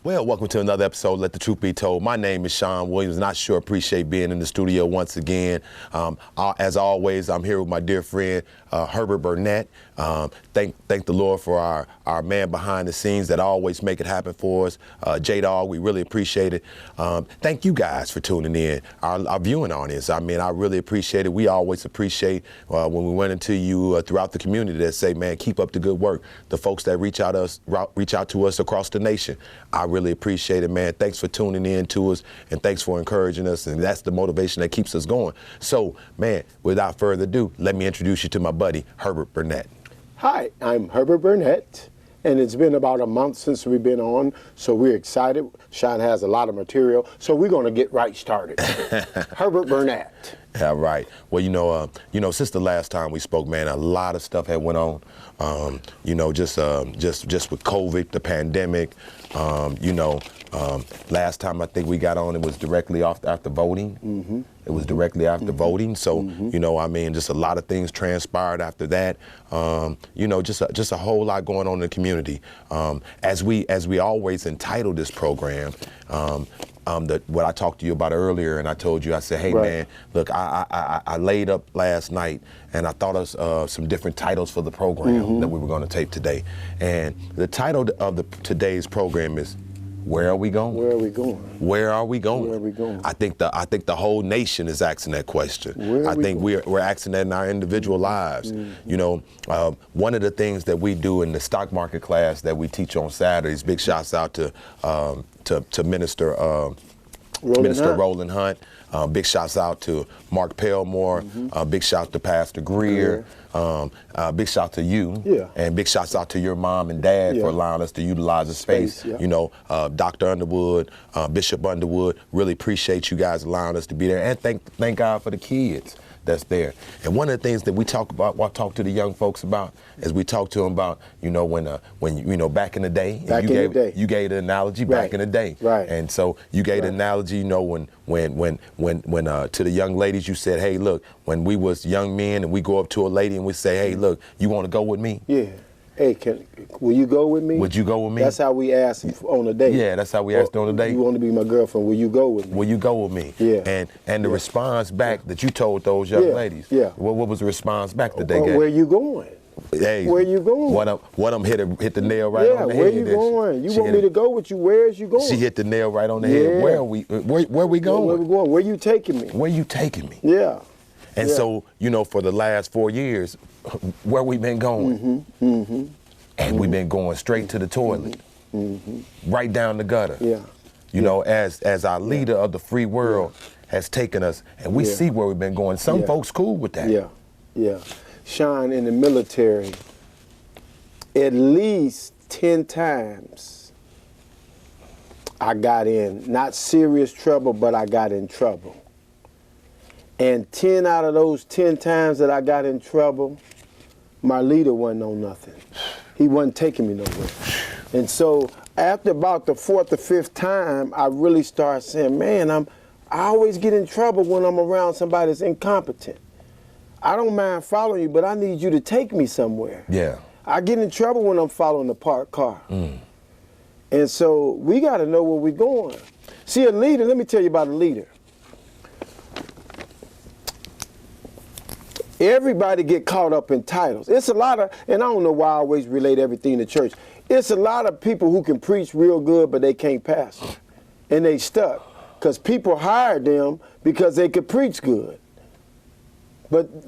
Well, welcome to another episode, Let the Truth Be Told. My name is Sean Williams, and I sure appreciate being in the studio once again. As always, I'm here with my dear friend, Herbert Burnett. Thank the Lord for our man behind the scenes that always make it happen for us. J-Dog, we really appreciate it. Thank you guys for tuning in, our viewing audience. I mean, I really appreciate it. We always appreciate when we run into you throughout the community that say, man, keep up the good work. The folks that reach out to us across the nation. I really appreciate it, man. Thanks for tuning in to us, and thanks for encouraging us, and that's the motivation that keeps us going. So, man, without further ado, let me introduce you to my buddy, Herbert Burnett. Hi, I'm Herbert Burnett, and it's been about a month since we've been on, so we're excited. Sean has a lot of material, so we're going to get right started. Herbert Burnett. Yeah, right. Well, since the last time we spoke, man, a lot of stuff had went on. Just with COVID, the pandemic. Last time I think we got on, it was directly after voting. Mm-hmm. It was directly after voting. So, just a lot of things transpired after that. Just a whole lot going on in the community. As we always entitle this program, what I talked to you about earlier, and I told you, I said, hey, man, look, I laid up last night, and I thought of some different titles for the program that we were going to tape today. And the title of today's program is, Where Are We Going? Where are we going? Where are we going? Where are we going? I think the whole nation is asking that question. We're asking that in our individual lives. Mm-hmm. One of the things that we do in the stock market class that we teach on Saturdays, big shouts out to Minister Roland Hunt. Big shouts out to Mark Pelmore. Big shout to Pastor Greer. Big shout to you. Yeah. And big shouts out to your mom and dad for allowing us to utilize the space. Dr. Underwood, Bishop Underwood, really appreciate you guys allowing us to be there. And thank God for the kids that's there. And one of the things that we talk to the young folks about is we talk to them about, when back in the day, you gave the analogy back in the day. Right. And so you gave the analogy, when to the young ladies you said, hey, look, when we was young men and we go up to a lady and we say, hey, look, you want to go with me? Yeah. Hey, will you go with me? Would you go with me? That's how we asked on a date. Yeah, that's how we asked on a date. You want to be my girlfriend, will you go with me? Will you go with me? Yeah. And the response back that you told those young ladies, what was the response back that they gave? Where you going? Hey, where you going? One of them hit the nail right on the head. Where you going? You want me to go with you? Where is you going? She hit the nail right on the head. Where are we? Where we going? Where we going? Where you taking me? Where you taking me? Yeah. And so, for the last 4 years, where we been going? And we've been going straight to the toilet, right down the gutter. Yeah. As our leader of the free world has taken us, and we see where we've been going. Some folks cool with that. Yeah. Sean, in the military, at least 10 times I got in, not serious trouble, but I got in trouble. And 10 out of those 10 times that I got in trouble, my leader wasn't on nothing. He wasn't taking me nowhere. And so after about the 4th or 5th time, I really started saying, man, I always get in trouble when I'm around somebody that's incompetent. I don't mind following you, but I need you to take me somewhere. Yeah. I get in trouble when I'm following a parked car. And so we got to know where we're going. See, a leader, let me tell you about a leader. Everybody get caught up in titles. It's a lot of, and I don't know why I always relate everything to church. It's a lot of people who can preach real good, but they can't pastor. And they stuck. Because people hired them because they could preach good. But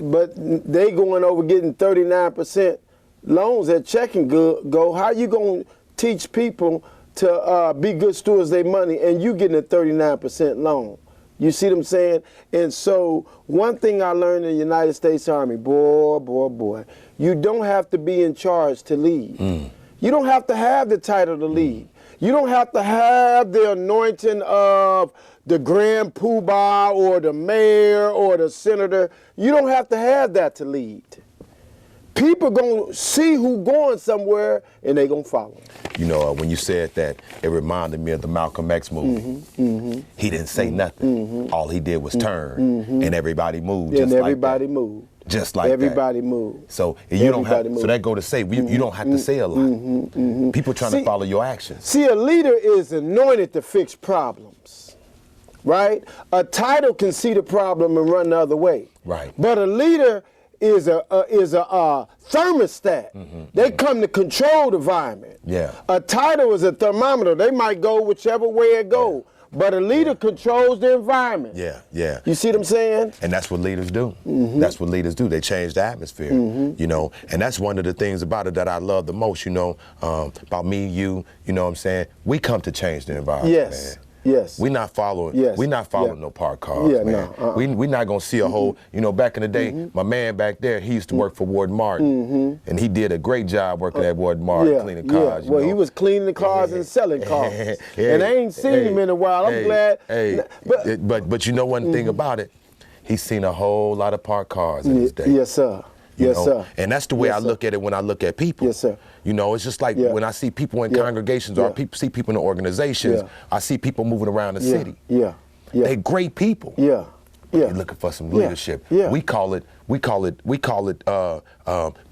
they going over getting 39% loans at checking go. How you going to teach people to be good stewards of their money and you getting a 39% loan? You see what I'm saying? And so one thing I learned in the United States Army, boy, you don't have to be in charge to lead. You don't have to have the title to lead. You don't have to have the anointing of the Grand Poobah or the mayor or the senator. You don't have to have that to lead. People gonna see who going somewhere and they gonna follow. When you said that, it reminded me of the Malcolm X movie. He didn't say nothing. All he did was turn, and everybody moved. And everybody moved. just like everybody that. move. So you don't have. Move. So that go to say you don't have to say a lot. People trying to follow your actions. See, a leader is anointed to fix problems, right? A title can see the problem and run the other way. Right. But a leader is a thermostat. They come to control the environment. Yeah. A title is a thermometer. They might go whichever way it goes. But a leader controls the environment. Yeah, yeah. You see what I'm saying? And that's what leaders do. That's what leaders do. They change the atmosphere, you know. And that's one of the things about it that I love the most, you know, about me, you know what I'm saying? We come to change the environment, Yes. man. Yes. We're not following. Yes. We're not following no parked cars, Yeah, man. no, We're not gonna see a whole. You know, back in the day, my man back there, he used to work for Warden Martin, and he did a great job working at Warden Martin, cleaning cars. Well, you know? he was cleaning the cars and selling cars, and I ain't seen him in a while. I'm glad. But you know one thing about it, he's seen a whole lot of parked cars in his day. Yes, sir. You know? And that's the way I look at it when I look at people. Yes, sir. You know, it's just like when I see people in congregations or see people in organizations, I see people moving around the city. They great people. They're looking for some leadership. We call it the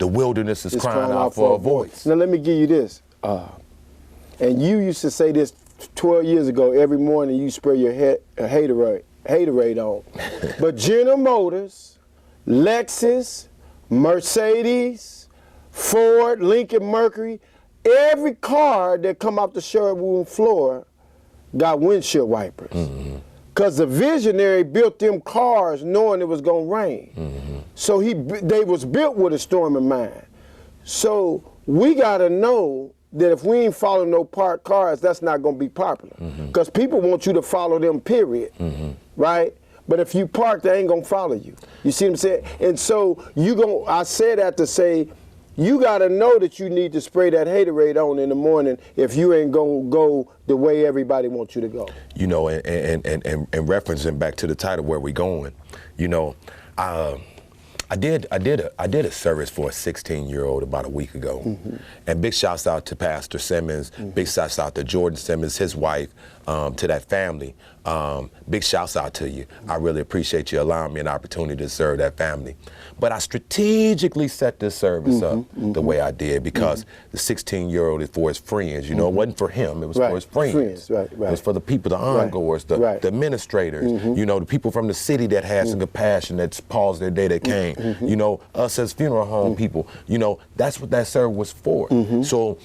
wilderness is crying out for a voice. Now let me give you this. And you used to say this 12 years ago. Every morning you spray your haterade on. But General Motors, Lexus, Mercedes, Ford, Lincoln, Mercury, every car that come off the showroom floor got windshield wipers. Because the visionary built them cars knowing it was going to rain. So they was built with a storm in mind. So we got to know that if we ain't following no parked cars, that's not going to be popular. Because people want you to follow them, period. Right? But if you park, they ain't going to follow you. You see what I'm saying? And so I say that to say, you got to know that you need to spray that haterade on in the morning if you ain't going to go the way everybody wants you to go. You know, and referencing back to the title, where we going, you know, I did a service for a 16-year-old about a week ago, and big shouts out to Pastor Simmons, big shouts out to Jordan Simmons, his wife, to that family. Big shouts out to you. I really appreciate you allowing me an opportunity to serve that family. But I strategically set this service up the way I did because the 16-year-old is for his friends. You know, it wasn't for him, it was for his friends. It was for the people, the ongoers, the administrators, you know, the people from the city that had some compassion, that paused their day, that came. You know, us as funeral home people, you know, that's what that service was for. So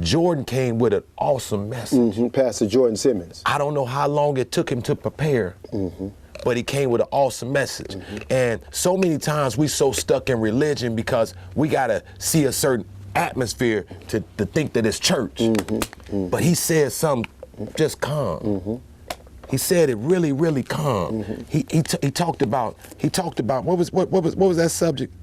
Jordan came with an awesome message. Pastor Jordan Simmons. I don't know how long it took him to prepare, but he came with an awesome message. And so many times we so stuck in religion because we gotta see a certain atmosphere to think that it's church. But he said something just calm. He said it really, really calm. He talked about what was that subject?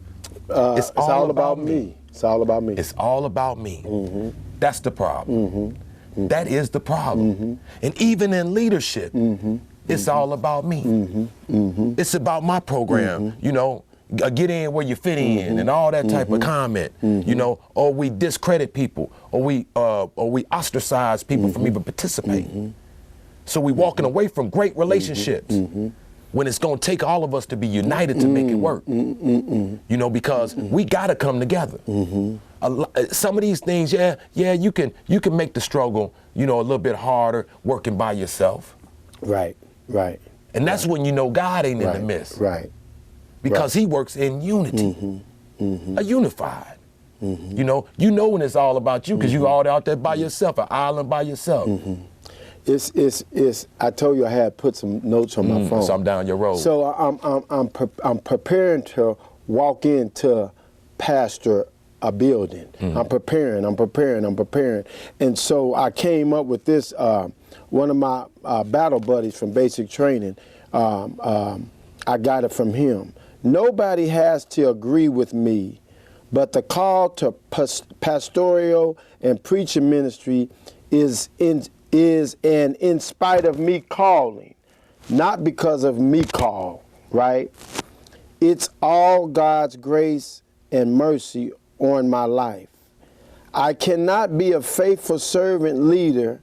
It's all about me. It's all about me. It's all about me. That's the problem. That is the problem. And even in leadership, it's all about me. It's about my program, you know, get in where you fit in and all that type of comment, you know, or we discredit people, or we ostracize people from even participating. So we walking away from great relationships when it's going to take all of us to be united to make it work, you know, because we got to come together. Some of these things, you can make the struggle, you know, a little bit harder working by yourself. Right. And that's when you know God ain't in the midst. Because he works in unity, a unified. You know when it's all about you because you all out there by yourself, an island by yourself. It's. I told you I had put some notes on my phone. So I'm down your road. So I'm preparing to walk into pastor a building. I'm preparing. And so I came up with this. One of my battle buddies from basic training, I got it from him. Nobody has to agree with me, but the call to pastoral and preaching ministry is an in spite of me calling, not because of me call, right? It's all God's grace and mercy on my life. I cannot be a faithful servant leader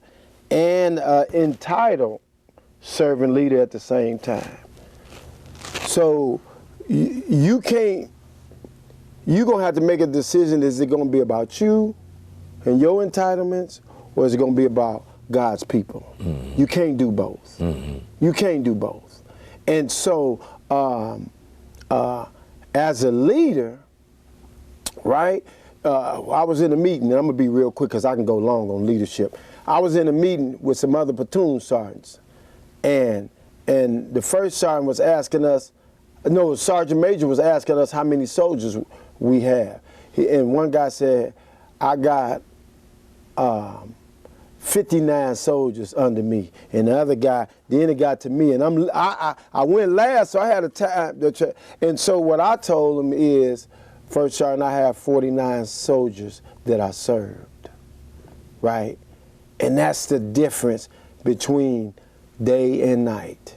and an entitled servant leader at the same time. So you can't. You're gonna have to make a decision. Is it gonna be about you and your entitlements, or is it gonna be about God's people? You can't do both. You can't do both. And so, as a leader, right? I was in a meeting, and I'm gonna be real quick because I can go long on leadership. I was in a meeting with some other platoon sergeants, and the first sergeant was asking us, no, Sergeant Major was asking us how many soldiers we have. And one guy said, I got 59 soldiers under me. And the other guy, then it got to me, and I went last, so I had a time. And so what I told him is, First Sergeant, I have 49 soldiers that I served, right? And that's the difference between day and night.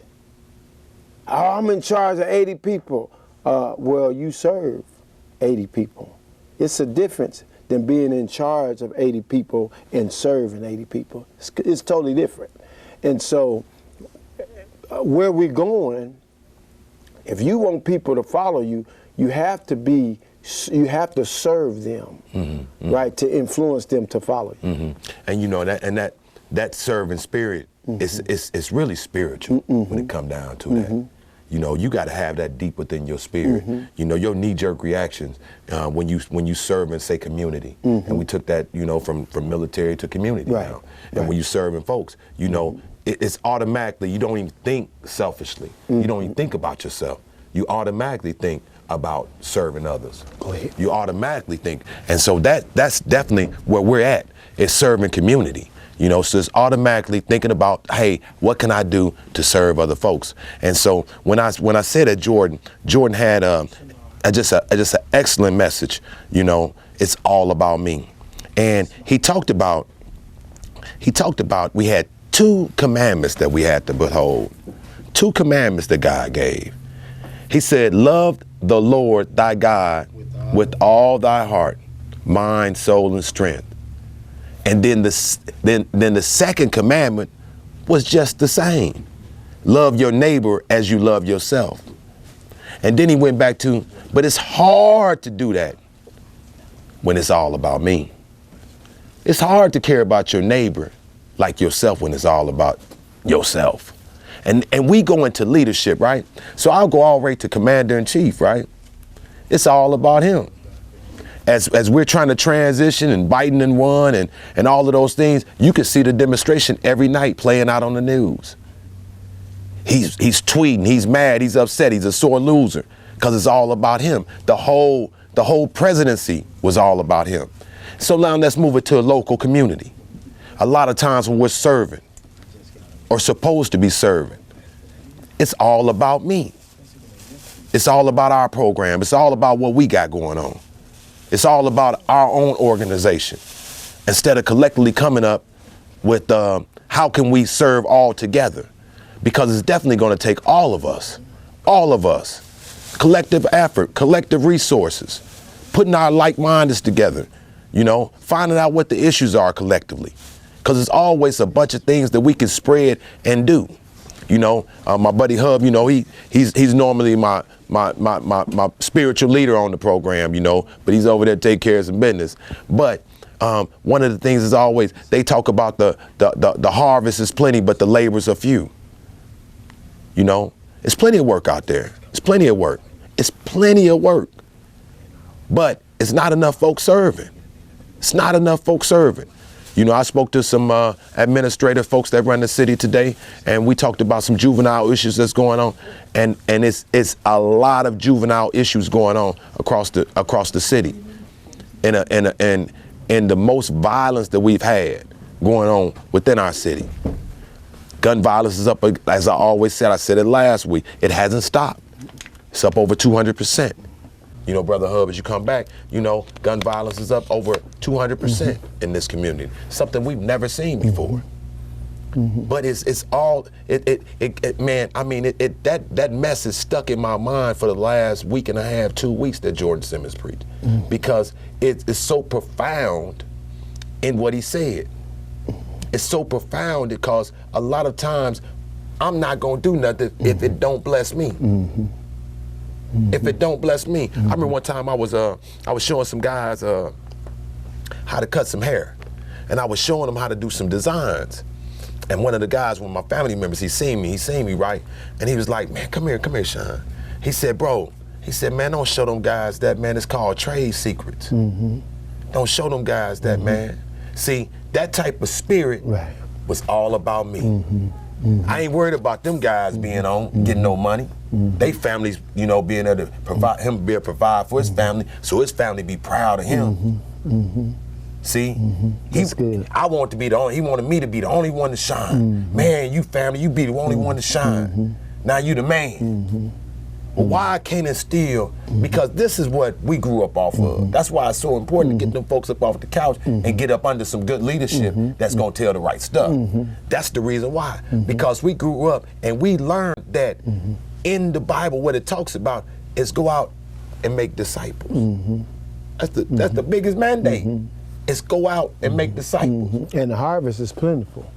Oh, I'm in charge of 80 people. Well, you serve 80 people. It's a difference than being in charge of 80 people and serving 80 people. It's totally different. And so where we're going, if you want people to follow you, you have to serve them, right, to influence them to follow you. And you know that serving spirit, it's really spiritual when it comes down to that. You know, you got to have that deep within your spirit. You know, your knee-jerk reactions when you serve in, say, community, and we took that, you know, from military to community now. And when you serving folks, you know, it's automatically, you don't even think selfishly. You don't even think about yourself. You automatically think about serving others. You automatically think, and so that's definitely where we're at. It's serving community. You know, so it's automatically thinking about, hey, what can I do to serve other folks? And so when I said that Jordan had just an excellent message. You know, it's all about me, and he talked about we had 2 commandments that we had to behold, 2 commandments that God gave. He said, love the Lord thy God with all thy heart, mind, soul, and strength. And then the second commandment was just the same. Love your neighbor as you love yourself. And then he went back to, but it's hard to do that when it's all about me. It's hard to care about your neighbor like yourself when it's all about yourself. And we go into leadership, right? So I'll go all the way to commander-in-chief, right? It's all about him. As we're trying to transition and Biden and won and all of those things, you can see the demonstration every night playing out on the news. He's tweeting, he's mad, he's upset, he's a sore loser because it's all about him. The whole presidency was all about him. So now let's move it to a local community. A lot of times when we're serving or supposed to be serving, it's all about me. It's all about our program. It's all about what we got going on. It's all about our own organization instead of collectively coming up with how can we serve all together? Because it's definitely going to take all of us, collective effort, collective resources, putting our like-mindeds together, you know, finding out what the issues are collectively. Because it's always a bunch of things that we can spread and do. You know, my buddy Hub, you know, he's normally my spiritual leader on the program, you know, but he's over there to take care of some business. But one of the things is always, they talk about the harvest is plenty, but the labors are few. You know, it's plenty of work out there. It's plenty of work. It's plenty of work. But it's not enough folks serving. It's not enough folks serving. You know, I spoke to some administrative folks that run the city today, and we talked about some juvenile issues that's going on, and it's a lot of juvenile issues going on across the city, and the most violence that we've had going on within our city. Gun violence is up, as I always said. I said it last week. It hasn't stopped. It's up over 200%. You know, Brother Hub, as you come back, you know, gun violence is up over 200% in this community. Something we've never seen before. But it's all, man, I mean, that mess is stuck in my mind for the last week and a half, 2 weeks that Jordan Simmons preached. Because it's so profound in what he said. It's so profound because a lot of times I'm not gonna do nothing if it don't bless me. if it don't bless me. I remember one time I was showing some guys how to cut some hair, and I was showing them how to do some designs. And one of the guys, one of my family members, he seen me, right? And he was like, man, come here, Sean. He said, bro, man, don't show them guys that, man. It's called trade secrets. Don't show them guys that, man. See, that type of spirit was all about me. I ain't worried about them guys being on, getting no money. They families, you know, being able to provide, him be able to provide for his family, so his family be proud of him. See, I want to be the only, he wanted me to be the only one to shine. Man, you family, you be the only one to shine. Now you the man. But why I can't instill, because this is what we grew up off of. That's why it's so important to get them folks up off the couch and get up under some good leadership that's gonna tell the right stuff. That's the reason why. Because we grew up and we learned that in the Bible what it talks about is go out and make disciples. That's the biggest mandate. Is go out and make disciples. And the harvest is plentiful.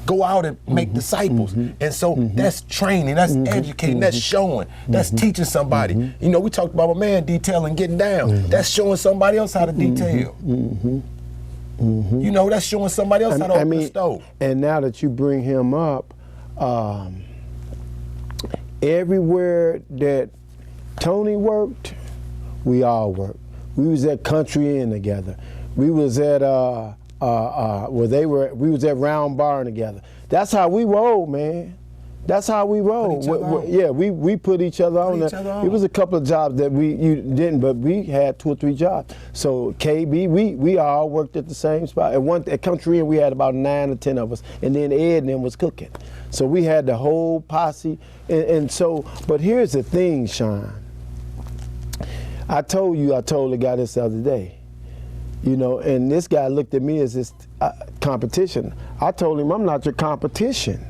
Go out and make disciples. And so that's training, that's educating, that's showing, that's teaching somebody. You know, we talked about my man detailing, getting down. That's showing somebody else how to detail. You know, that's showing somebody else how to open the stove. And now that you bring him up, everywhere that Tony worked, we all worked. We was at Country Inn together. We was at we was at Round Barn together. That's how we roll, man. That's how we roll. We put each other on. It was a couple of jobs that you didn't, but we had 2 or 3 jobs. So KB, we all worked at the same spot. At Country Inn, we had about 9 or 10 of us, and then Ed and them was cooking. So we had the whole posse. And so, but here's the thing, Sean. I told the guy this the other day. You know, and this guy looked at me as this competition. I told him, I'm not your competition.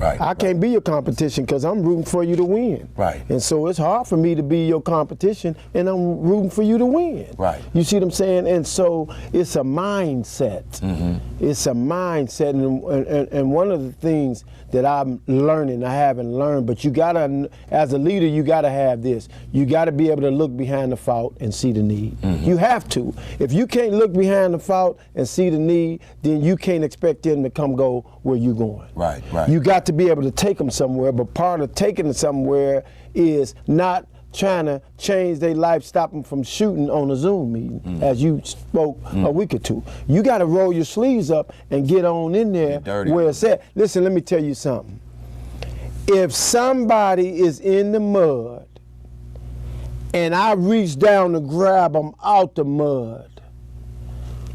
I can't be your competition because I'm rooting for you to win. And so it's hard for me to be your competition, and I'm rooting for you to win. You see what I'm saying? And so it's a mindset. It's a mindset, and one of the things that I'm learning, I haven't learned, but you gotta, as a leader, you gotta have this. You gotta be able to look behind the fault and see the need. You have to. If you can't look behind the fault and see the need, then you can't expect them to come go where you're going. You got to be able to take them somewhere, but part of taking them somewhere is not trying to change their life, stop them from shooting on a Zoom meeting, as you spoke a week or 2. You got to roll your sleeves up and get on in there where it's at. Listen, let me tell you something. If somebody is in the mud and I reach down to grab them out the mud,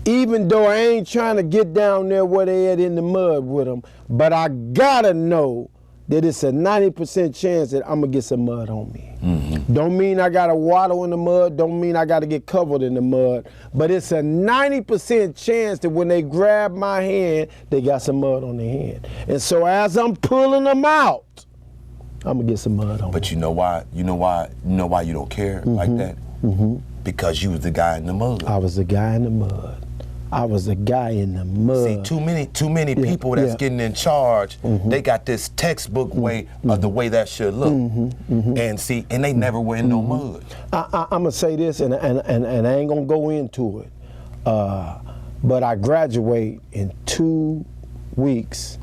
even though I ain't trying to get down there where they at in the mud with them, but I gotta know that it's a 90% chance that I'm gonna get some mud on me. Don't mean I gotta waddle in the mud, don't mean I gotta get covered in the mud, but it's a 90% chance that when they grab my hand, they got some mud on their hand. And so as I'm pulling them out, I'm gonna get some mud on me. But you know why you don't care like that? Because you was the guy in the mud. I was the guy in the mud. I was the guy in the mud. See, too many people that's getting in charge, they got this textbook way of the way that should look. And see, and they never were in no mud. I'm gonna say this, and I ain't gonna go into it, but I graduate in 2 weeks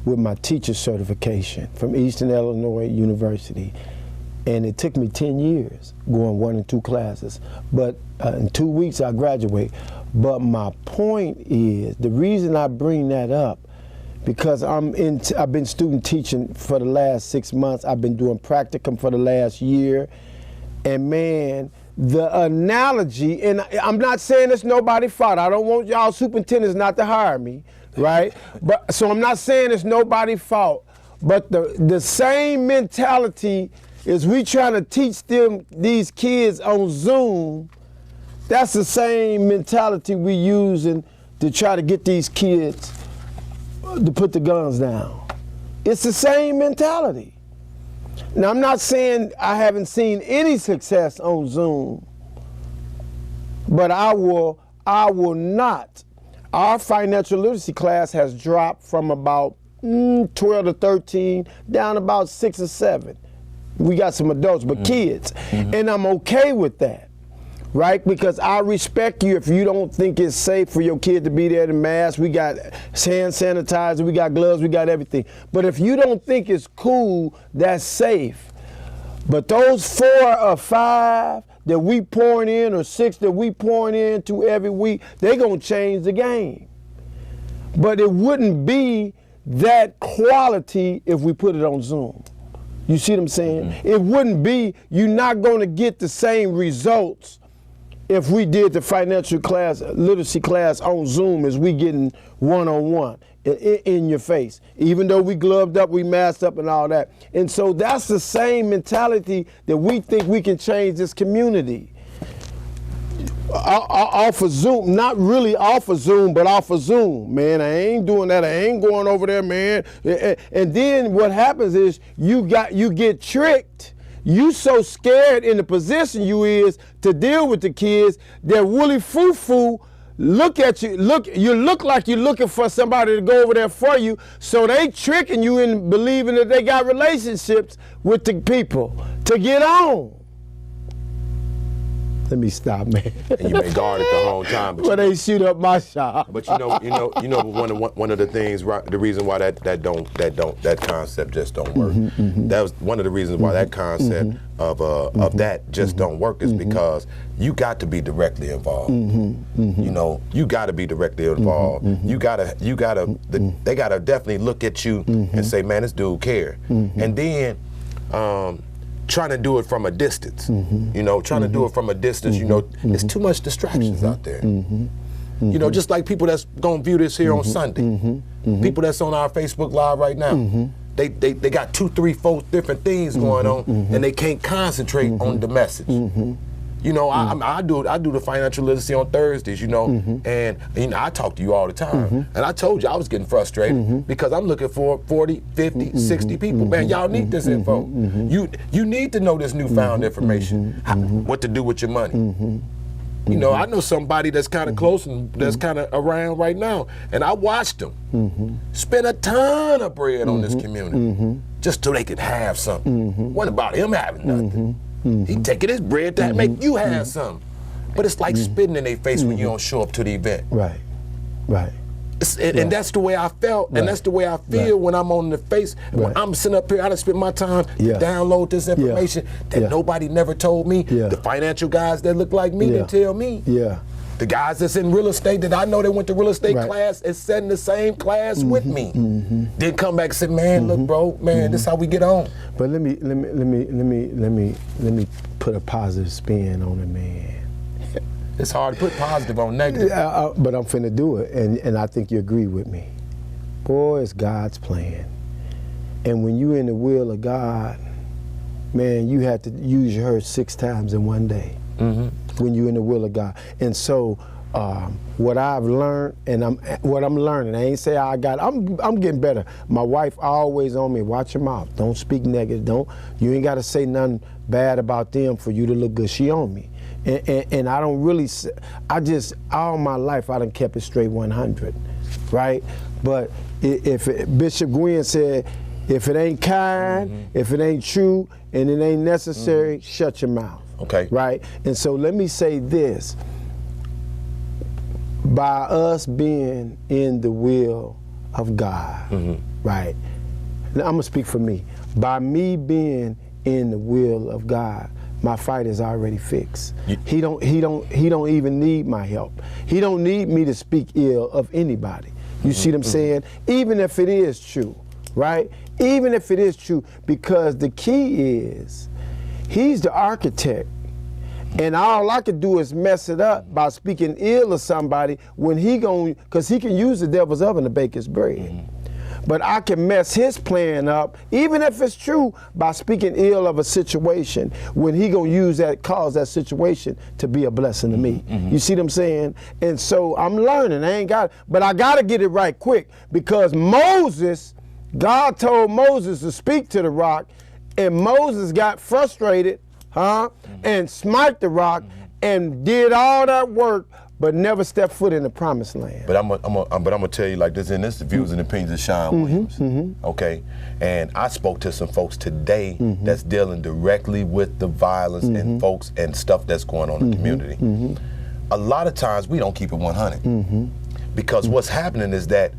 with my teacher certification from Eastern Illinois University. And it took me 10 years going 1 and 2 classes. But in 2 weeks I graduate. But my point is, the reason I bring that up, because I've been student teaching for the last 6 months. I've been doing practicum for the last year. And man, the analogy, and I'm not saying it's nobody's fault. I don't want y'all superintendents not to hire me, right? But so I'm not saying it's nobody's fault. But the same mentality is we trying to teach these kids on Zoom. That's the same mentality we using to try to get these kids to put the guns down. It's the same mentality. Now, I'm not saying I haven't seen any success on Zoom, but I will not. Our financial literacy class has dropped from about 12 to 13 down about 6 or 7. We got some adults, but kids. And I'm okay with that, right? Because I respect you if you don't think it's safe for your kid to be there in mask. We got hand sanitizer, we got gloves, we got everything. But if you don't think it's cool, that's safe. But those 4 or 5 that we pouring in, or 6 that we pouring into every week, they're gonna change the game. But it wouldn't be that quality if we put it on Zoom. You see what I'm saying? It wouldn't be, you're not gonna get the same results if we did the financial class, literacy class on Zoom as we getting one-on-one in your face. Even though we gloved up, we masked up and all that. And so that's the same mentality that we think we can change this community. Off of Zoom, not really off of Zoom, but off of Zoom, man. I ain't doing that. I ain't going over there, man. And then what happens is you get tricked. You so scared in the position you is to deal with the kids that woolly foo-foo look at you, you look like you're looking for somebody to go over there for you, so they tricking you in believing that they got relationships with the people to get on. Let me stop, man. And you may guard it the whole time, but they shoot up my shop. But you know, one of the things, the reason why that concept just don't work. That was one of the reasons why that concept of that just don't work is because you got to be directly involved. You know, you got to be directly involved. They gotta definitely look at you and say, man, this dude care. And then. Trying to do it from a distance, you know, trying to do it from a distance, you know, there's too much distractions out there. You know, just like people that's gonna view this here on Sunday, people that's on our Facebook Live right now, they got 2, 3, 4 different things going on, and they can't concentrate on the message. You know, I do the financial literacy on Thursdays, you know, and you know, I talk to you all the time. And I told you I was getting frustrated because I'm looking for 40, 50, 60 people. Man, y'all need this info. You need to know this newfound information, what to do with your money. You know, I know somebody that's kind of close and that's kind of around right now, and I watched them spend a ton of bread on this community just so they could have something. What about him having nothing? He taking his bread to make you have something. But it's like spitting in their face when you don't show up to the event. Right. And that's the way I felt, and that's the way I feel when I'm on the face. When I'm sitting up here, I done spent my time to download this information that nobody never told me. The financial guys that look like me didn't tell me. The guys that's in real estate that I know they went to real estate class and sat in the same class with me. Then come back and say, man, look, bro, man, this is how we get on. But let me put a positive spin on it, man. It's hard to put positive on negative. But I'm finna do it, and I think you agree with me. Boy, it's God's plan. And when you're in the will of God, man, you have to use your heart 6 times in one day. When you're in the will of God. And so what I've learned, and what I'm learning, I ain't say I'm getting better. My wife always on me, watch your mouth, don't speak negative, you ain't gotta say nothing bad about them for you to look good. She on me. And I don't really, all my life I done kept it straight 100, right? But if Bishop Gwen said, if it ain't kind, if it ain't true, and it ain't necessary, shut your mouth. Okay. Right? And so let me say this. By us being in the will of God, right? Now, I'm gonna speak for me. By me being in the will of God, my fight is already fixed. He don't even need my help. He don't need me to speak ill of anybody. You see what I'm saying? Even if it is true, right? Even if it is true, because the key is, he's the architect, and all I could do is mess it up by speaking ill of somebody when because he can use the devil's oven to bake his bread. But I can mess his plan up, even if it's true, by speaking ill of a situation when he gonna cause that situation to be a blessing to me. You see what I'm saying? And so I'm learning, but I gotta get it right quick, because God told Moses to speak to the rock, and Moses got frustrated, and smite the rock, and did all that work but never stepped foot in the promised land. But I'm gonna tell you like this, and this is the views and opinions of Sean Williams, okay? And I spoke to some folks today that's dealing directly with the violence and folks and stuff that's going on in the community. A lot of times we don't keep it 100 because what's happening is that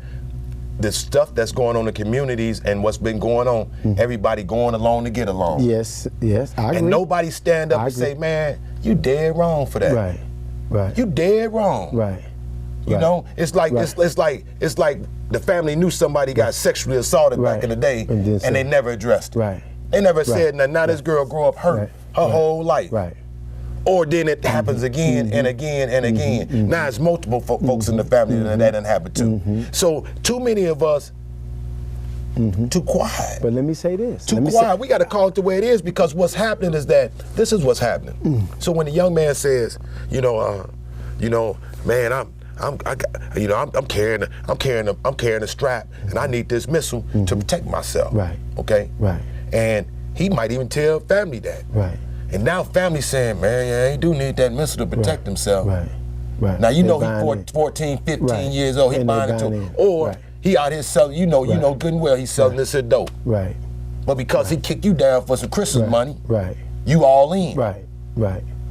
the stuff that's going on in communities and what's been going on, everybody going along to get along. Yes, I agree. And nobody stand up and say, man, you dead wrong for that. Right. You dead wrong. Right. You know, it's like it's like the family knew somebody got sexually assaulted back in the day, and they never addressed it. Right. They never said nothing. Now this girl grew up hurt her whole life. Right. Or then it happens again and again and again. Now it's multiple folks in the family that done happen to. So too many of us too quiet. But let me say this. Too quiet. We got to call it the way it is, because what's happening is that this is what's happening. So when the young man says, man, I'm carrying a strap, and I need this missile to protect myself. Right. Okay. Right. And he might even tell family that. Right. And now family's saying, man, yeah, he do need that missile to protect himself. Right. Now, he 14, 15 years old, he buying it too. Or he out here selling, you know good and well he's selling this here dope. Right. But because he kicked you down for some Christmas money, you all in. Right.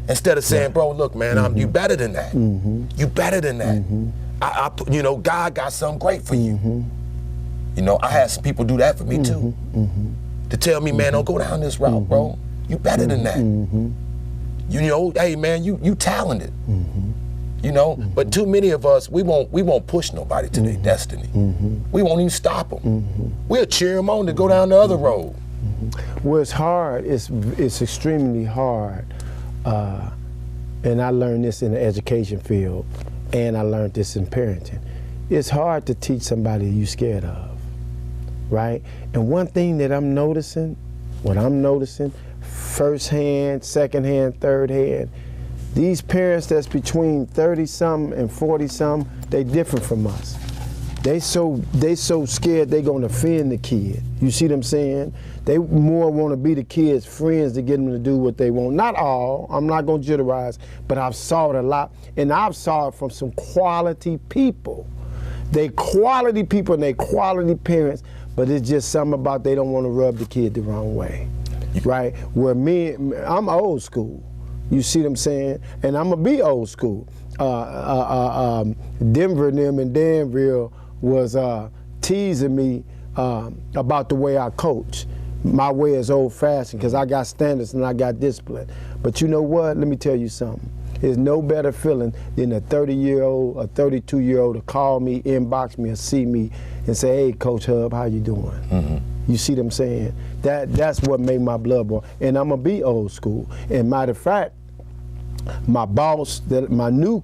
Instead of saying, bro, look, man, you better than that. You better than that. God got something great for you. I had some people do that for me too. To tell me, man, don't go down this route, bro. You better than that. Hey man, you talented. But too many of us, we won't push nobody to their destiny. We won't even stop them. We'll cheer them on to go down the other road. Well, it's hard. It's extremely hard. And I learned this in the education field, and I learned this in parenting. It's hard to teach somebody you're scared of, right? And one thing that I'm noticing, first hand, second hand, third hand, these parents that's between 30-something and 40-something, they different from us. They so scared they gonna offend the kid. You see what I'm saying? They more wanna be the kid's friends to get them to do what they want. Not all, I'm not gonna generalize, but I've saw it a lot, and I've saw it from some quality people. They quality people and they quality parents, but it's just something about they don't wanna rub the kid the wrong way. Right? Where I'm old school. You see what I'm saying? And I'm gonna be old school. Denver and them in Danville was teasing me about the way I coach. My way is old fashioned because I got standards and I got discipline. But you know what? Let me tell you something. There's no better feeling than a 30-year-old, a 32-year-old to call me, inbox me, or see me and say, hey, Coach Hub, how you doing? You see what I'm saying? That's what made my blood boil. And I'm gonna be old school. And matter of fact, my boss, my new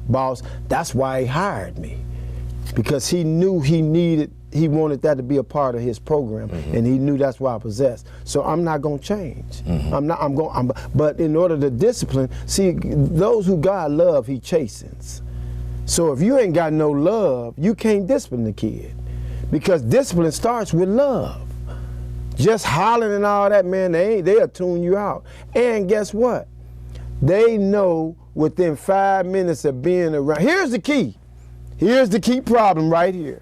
boss, that's why he hired me. Because he knew he wanted that to be a part of his program, and he knew that's what I possessed. So I'm not gonna change. But in order to discipline, see, those who God love, he chastens. So if you ain't got no love, you can't discipline the kid. Because discipline starts with love. Just hollering and all that, man, they'll tune you out. And guess what? They know within 5 minutes of being around. Here's the key. Here's the key problem right here.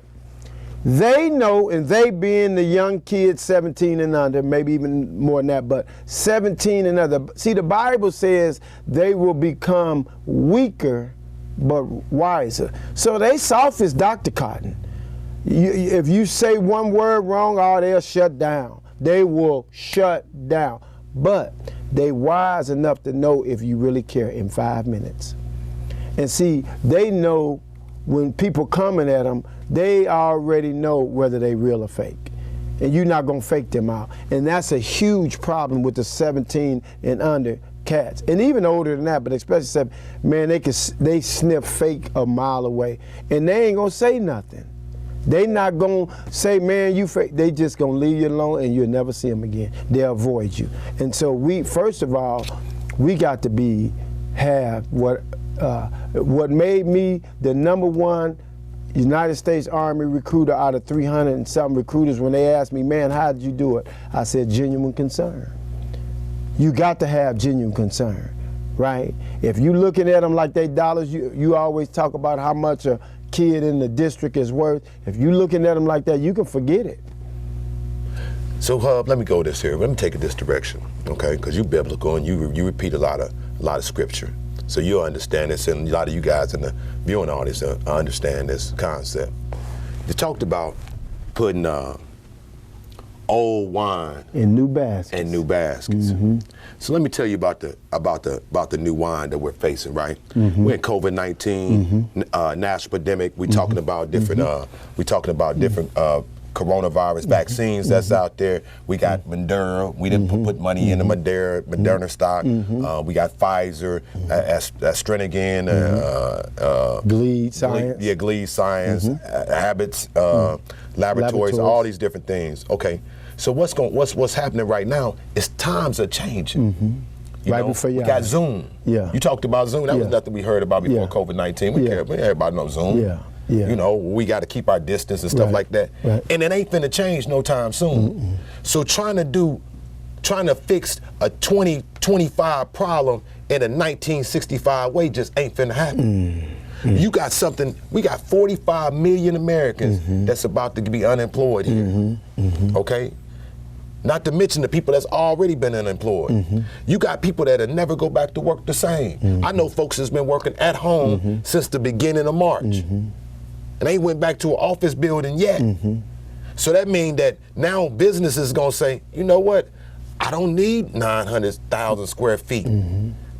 They know, and they being the young kids 17 and under, maybe even more than that, but 17 and under. See, the Bible says they will become weaker but wiser. So they soft as Dr. Cotton. If you say one word wrong, they'll shut down. They will shut down. But they wise enough to know if you really care in 5 minutes. And see, they know when people coming at them, they already know whether they real or fake. And you're not gonna fake them out. And that's a huge problem with the 17 and under cats. And even older than that, but especially 7, man, they sniff fake a mile away. And they ain't gonna say nothing. They not gonna say, man, you fake. They just gonna leave you alone and you'll never see them again. They'll avoid you. And so first of all, we got to have what made me the #1 United States Army recruiter out of 300 and something recruiters. When they asked me, man, how did you do it? I said, genuine concern. You got to have genuine concern. right? If you looking at them like they dollars, you always talk about how much a kid in the district is worth. If you looking at them like that, you can forget it. So Hub, let me go this here. Let me take it this direction, okay? Because you're biblical and you repeat a lot of scripture, so you'll understand this, and a lot of you guys in the viewing audience understand this concept. You talked about putting old wine in new baskets. Mm-hmm. So let me tell you about the new wine that we're facing, right? Mm-hmm. We're in COVID-19 national pandemic. We're talking about different coronavirus vaccines that's out there. We got Moderna. We didn't put money in the Moderna stock. We got Pfizer, AstraZeneca, Glebe Science. Glebe Science, Abbott's laboratories, all these different things. Okay, so what's happening right now is times are changing. We got Zoom. Yeah. You talked about Zoom. That was nothing we heard about before COVID-19. We cared. We heard about no Zoom. Yeah. Yeah. You know, we got to keep our distance and stuff like that. Right. And it ain't finna change no time soon. So trying to fix a 2025 problem in a 1965 way just ain't finna happen. You got something, we got 45 million Americans that's about to be unemployed here. Okay? Not to mention the people that's already been unemployed. You got people that'll never go back to work the same. I know folks that's been working at home since the beginning of March. And they went back to an office building yet. So that means that now businesses gonna say, you know what, I don't need 900,000 square feet.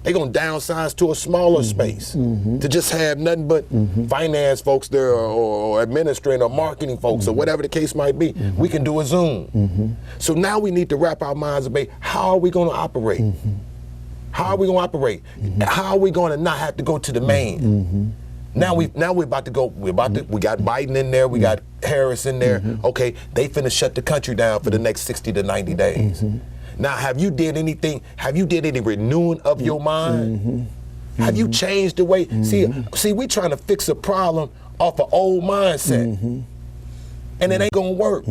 They're gonna downsize to a smaller space to just have nothing but finance folks there or administrating or marketing folks or whatever the case might be. We can do a Zoom. So now we need to wrap our minds about how are we gonna operate? How are we gonna operate? How are we gonna not have to go to the main? Now we're about to go. We got Biden in there. We got Harris in there. Okay, they finna shut the country down for the next 60 to 90 days. Now, have you did anything? Have you did any renewing of your mind? Have you changed the way? See, we trying to fix a problem off an old mindset, and it ain't gonna work.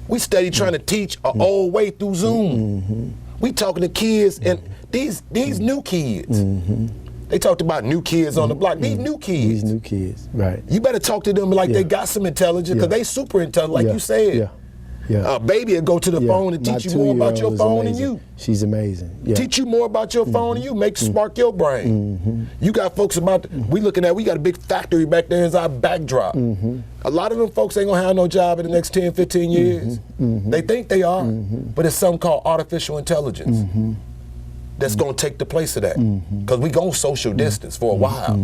We steady trying to teach an old way through Zoom. We talking to kids and these new kids. They talked about new kids on the block. These new kids. These new kids, right. You better talk to them like they got some intelligence, because they super intelligent, like you said. Baby will go to the phone and teach you more about your phone than you. She's amazing. Teach you more about your phone than you. Spark your brain. You got folks we got a big factory back there as our backdrop. A lot of them folks ain't gonna have no job in the next 10, 15 years. They think they are, but it's something called artificial intelligence. That's gonna take the place of that, because we gonna social distance for a while.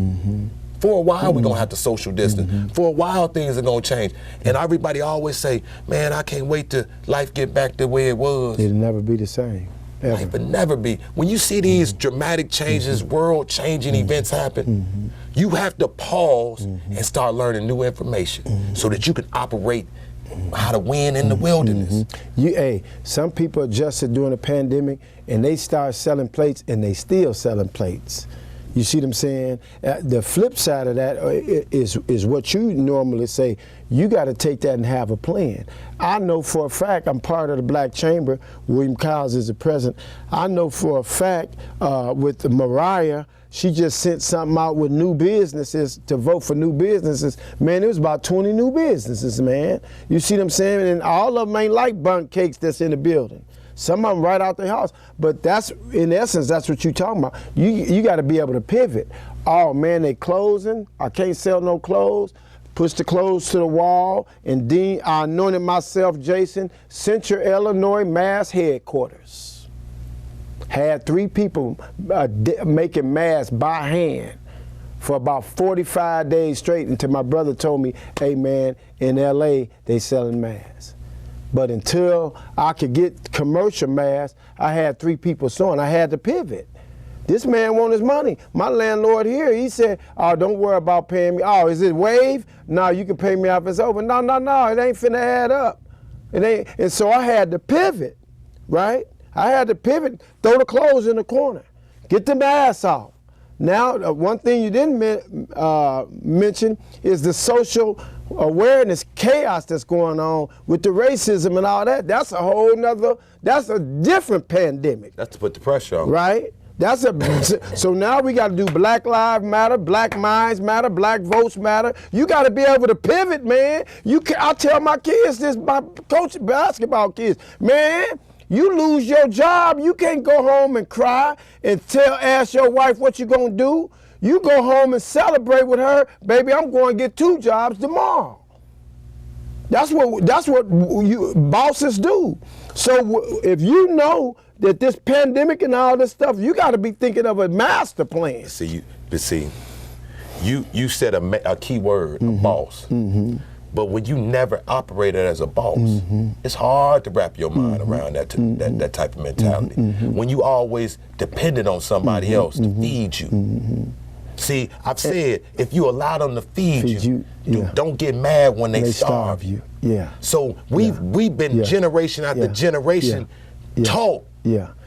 For a while, we're gonna have to social distance. For a while, things are gonna change. And everybody always say, man, I can't wait till life get back the way it was. It'll never be the same. Ever. Life will never be. When you see these dramatic changes, world-changing events happen, you have to pause and start learning new information so that you can operate how to win in the wilderness. Some people adjusted during the pandemic and they start selling plates, and they still selling plates. You see what I'm saying? The flip side of that is what you normally say. You got to take that and have a plan. I know for a fact, I'm part of the Black Chamber. William Cowles is the president. I know for a fact with Mariah, she just sent something out with new businesses to vote for new businesses. Man, it was about 20 new businesses, man. You see what I'm saying? And all of them ain't like bundt cakes that's in the building. Some of them right out their house. But that's, in essence, that's what you're talking about. You got to be able to pivot. Oh, man, they closing. I can't sell no clothes. Push the clothes to the wall. And then I anointed myself, Jason, Central Illinois Mass Headquarters. Had 3 people making masks by hand for about 45 days straight until my brother told me, hey, man, in L.A., they selling masks. But until I could get commercial masks, I had 3 people sewing. I had to pivot. This man want his money. My landlord here, he said, oh, don't worry about paying me. Oh, is it wave? No, you can pay me off, it's over. No, it ain't finna add up. It ain't. And so I had to pivot, right? I had to pivot, throw the clothes in the corner, get the masks off. Now, one thing you didn't mention is the social awareness chaos that's going on with the racism and all that. That's a whole nother, that's a different pandemic. That's to put the pressure on. Right? So now we got to do Black Lives Matter, Black Minds Matter, Black Votes Matter. You got to be able to pivot, man. I tell my kids this, my coach basketball kids, man. You lose your job, you can't go home and cry and ask your wife what you gonna do. You go home and celebrate with her, baby. I'm going to get 2 jobs tomorrow. That's what bosses do. So if you know that this pandemic and all this stuff, you got to be thinking of a master plan. See, you said a key word, a boss. But when you never operated as a boss, it's hard to wrap your mind around that type of mentality. When you always depended on somebody else to feed you. See, I've said, if you allow them to feed you, don't get mad when they starve you. Yeah. So we've been generation after generation taught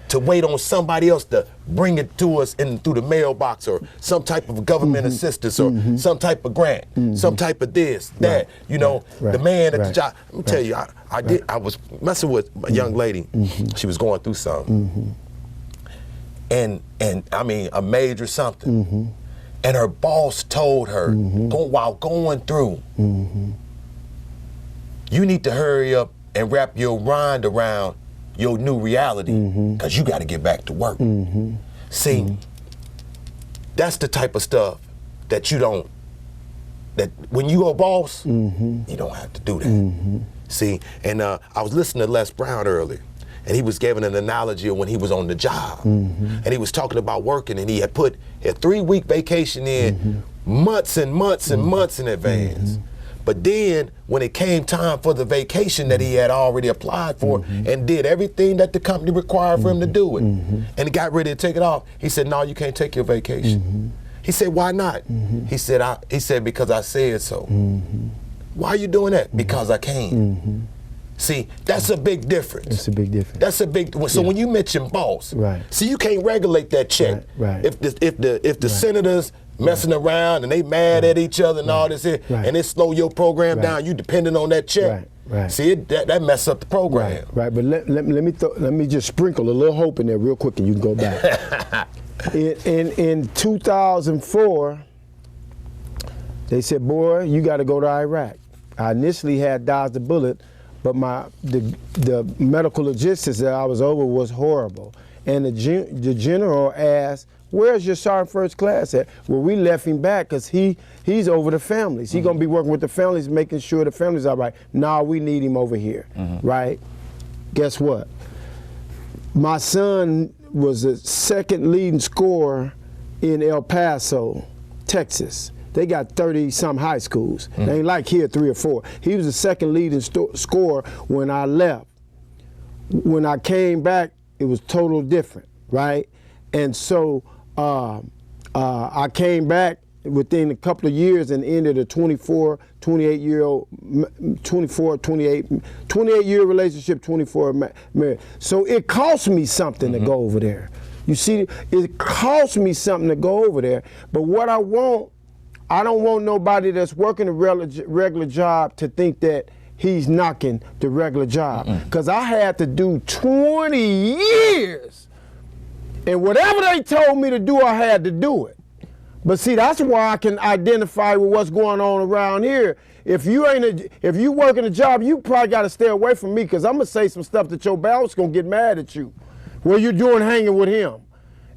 to wait on somebody else to bring it to us through the mailbox or some type of government assistance or some type of grant, some type of this, that, the man at the job. Let me tell you, I was messing with a young lady. She was going through something. And I mean, a major something. And her boss told her, while going through, you need to hurry up and wrap your mind around your new reality, because you got to get back to work. See, that's the type of stuff that that when you a boss, you don't have to do that. See, and I was listening to Les Brown earlier, and he was giving an analogy of when he was on the job. And he was talking about working, and he had put a 3-week vacation in months and months and months in advance. But then when it came time for the vacation that he had already applied for and did everything that the company required for him to do it, and he got ready to take it off, he said, no, you can't take your vacation. He said, why not? He said, because I said so. Why are you doing that? Because I can. See, that's a big difference. It's a big difference. That's a big. So when you mention boss, see, you can't regulate that check. If the senators messing around and they mad at each other and all this here, and it slow your program down, you depending on that check. See, that mess up the program. But let me just sprinkle a little hope in there real quick, and you can go back. in 2004, they said, boy, you got to go to Iraq. I initially had dodged the bullet, but the medical logistics that I was over was horrible. And the general asked, where's your sergeant first class at? Well, we left him back because he's over the families. He's going to be working with the families, making sure the families are right. Nah, we need him over here, right? Guess what? My son was the second leading scorer in El Paso, Texas. They got 30-some high schools. They ain't like here 3 or 4. He was the second leading scorer when I left. When I came back, it was total different, right? And so I came back within a couple of years and ended a 28-year relationship, 24 married. So it cost me something to go over there. You see, it cost me something to go over there. But what I don't want nobody that's working a regular job to think that he's knocking the regular job. Because I had to do 20 years. And whatever they told me to do, I had to do it. But see, that's why I can identify with what's going on around here. If you working a job, you probably got to stay away from me, because I'm going to say some stuff that your boss going to get mad at you. What you doing hanging with him?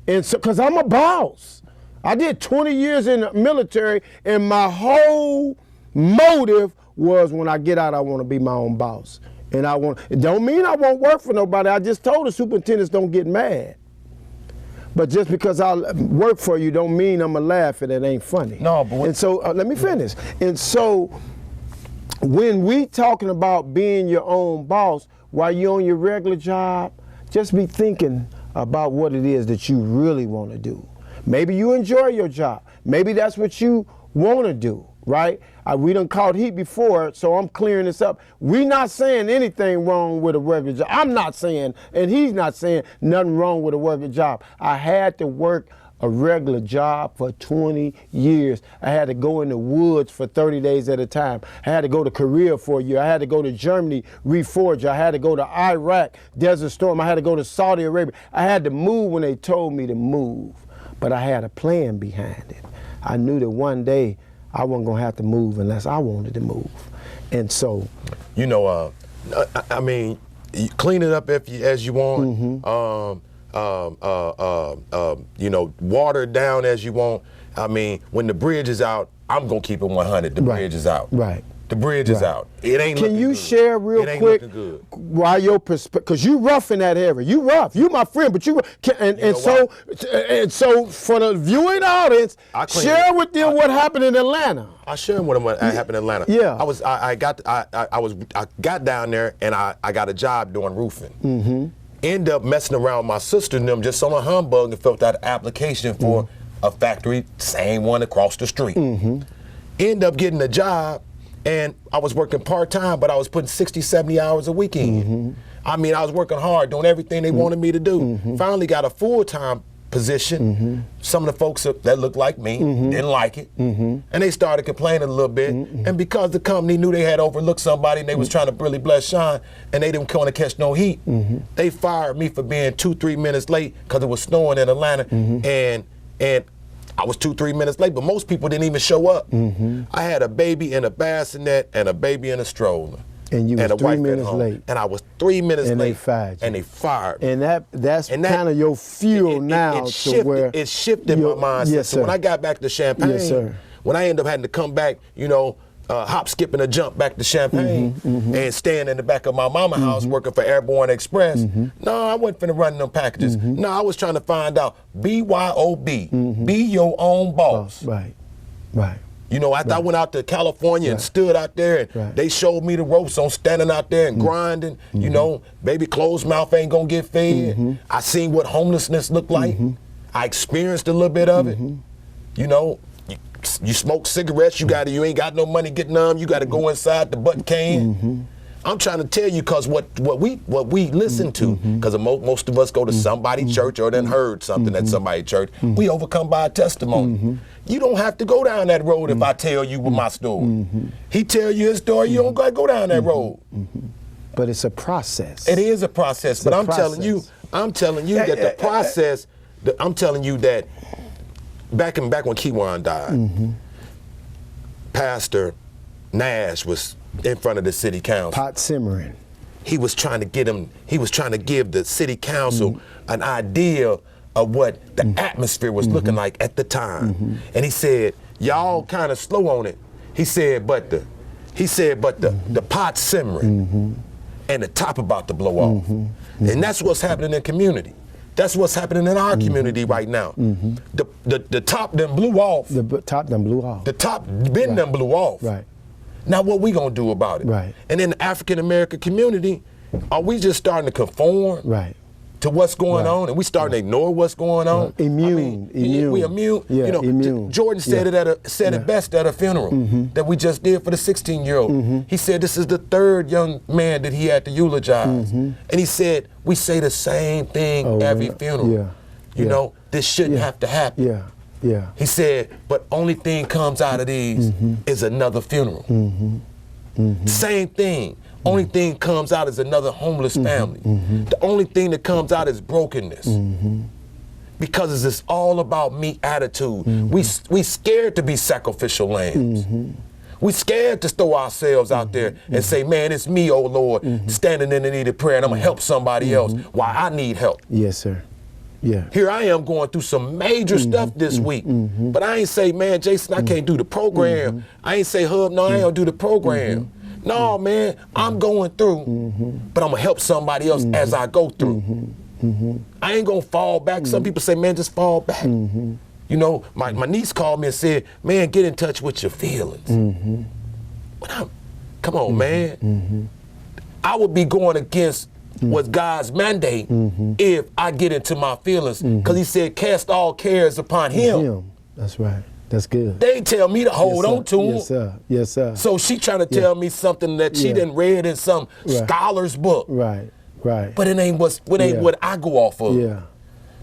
And so, because I'm a boss. I did 20 years in the military, and my whole motive was, when I get out, I want to be my own boss. And it don't mean I won't work for nobody. I just told the superintendents don't get mad. But just because I work for you don't mean I'm going to laugh and it ain't funny. No, but and so, let me finish. And so, when we talking about being your own boss, while you're on your regular job, just be thinking about what it is that you really want to do. Maybe you enjoy your job. Maybe that's what you want to do, right? We done caught heat before, so I'm clearing this up. We not saying anything wrong with a regular job. I'm not saying, and he's not saying nothing wrong with a regular job. I had to work a regular job for 20 years. I had to go in the woods for 30 days at a time. I had to go to Korea for a year. I had to go to Germany, reforge. I had to go to Iraq, Desert Storm. I had to go to Saudi Arabia. I had to move when they told me to move, but I had a plan behind it. I knew that one day I wasn't gonna have to move unless I wanted to move. And so, you know, I mean, you clean it up as you want. You know, water it down as you want. I mean, when the bridge is out, I'm gonna keep it 100. The bridge is out. Right. The bridge is out. It ain't. Can you share real quick why your perspective? Because you rough in that area. You rough. You my friend, but you and so for the viewing audience, share with them what happened in Atlanta. I share what happened in Atlanta. Yeah. I got down there and I got a job doing roofing. End up messing around with my sister and them just on a humbug and filled out an application for a factory, same one across the street. End up getting a job. And I was working part-time, but I was putting 60, 70 hours a week in. I mean, I was working hard, doing everything they wanted me to do. Finally got a full-time position. Some of the folks that looked like me didn't like it. And they started complaining a little bit. And because the company knew they had overlooked somebody and they was trying to really bless Sean, and they didn't want to catch no heat, they fired me for being 2-3 minutes late because it was snowing in Atlanta. And I was 2-3 minutes late, but most people didn't even show up. I had a baby in a bassinet and a baby in a stroller. And you was 3 minutes late. And I was 3 minutes late. And they fired you. And they fired me. And that's kind of your fuel now to where it shifted my mindset. Yes, so when I got back to Champaign, when I ended up having to come back, you know, hop, skip, and a jump back to Champaign and staying in the back of my mama's house working for Airborne Express. No, I wasn't finna run them packages. No, I was trying to find out BYOB, be your own boss. Right. You know, after I went out to California and stood out there and they showed me the ropes on standing out there and grinding, you know, baby closed mouth ain't gonna get fed. I seen what homelessness looked like. I experienced a little bit of it. You know, you smoke cigarettes, you ain't got no money getting them, you gotta go inside the butt can. I'm trying to tell you because what we listen to, because most of us go to somebody's church or then heard something at somebody's church, we overcome by a testimony. You don't have to go down that road if I tell you my story. He tell you his story, you don't gotta go down that road. But it's a process. It is a process, but I'm telling you that the process, I'm telling you that back when Keywan died, Pastor Nash was in front of the city council. Pot simmering. He was trying to give the city council an idea of what the atmosphere was looking like at the time. And he said, y'all kind of slow on it. He said, but the pot's simmering and the top about to blow off. And that's what's happening in the community. That's what's happening in our community right now. The top done blew off. The top done blew off. The top done blew off. Right. Now what we gonna do about it? Right. And in the African American community, are we just starting to conform to what's going on, and we starting to ignore what's going on? Immune. We immune. Yeah, you know, immune. Jordan said it best at a funeral that we just did for the 16-year-old. He said this is the third young man that he had to eulogize, and he said we say the same thing every funeral. You know, this shouldn't have to happen. He said, but only thing comes out of these is another funeral. Same thing. Only thing comes out is another homeless family. The only thing that comes out is brokenness. Because it's all about me attitude. We scared to be sacrificial lambs. We scared to throw ourselves out there and say, man, it's me, oh Lord, standing in the need of prayer, and I'm gonna help somebody else while I need help. Yes, sir. Yeah. Here I am going through some major stuff this week, but I ain't say, man, Jason, I can't do the program. I ain't say, Hub, no, I ain't gonna do the program. No, man, I'm going through, but I'm gonna help somebody else as I go through. I ain't gonna fall back. Some people say, man, just fall back. You know, my niece called me and said, man, get in touch with your feelings. But come on, man. I would be going against what's God's mandate if I get into my feelings. Because he said, cast all cares upon him. That's right. That's good. They tell me to hold on to him. Yes, sir. Yes, sir. So she trying to tell me something that she didn't read in some scholar's book. Right. Right. But it ain't what I go off of. Yeah.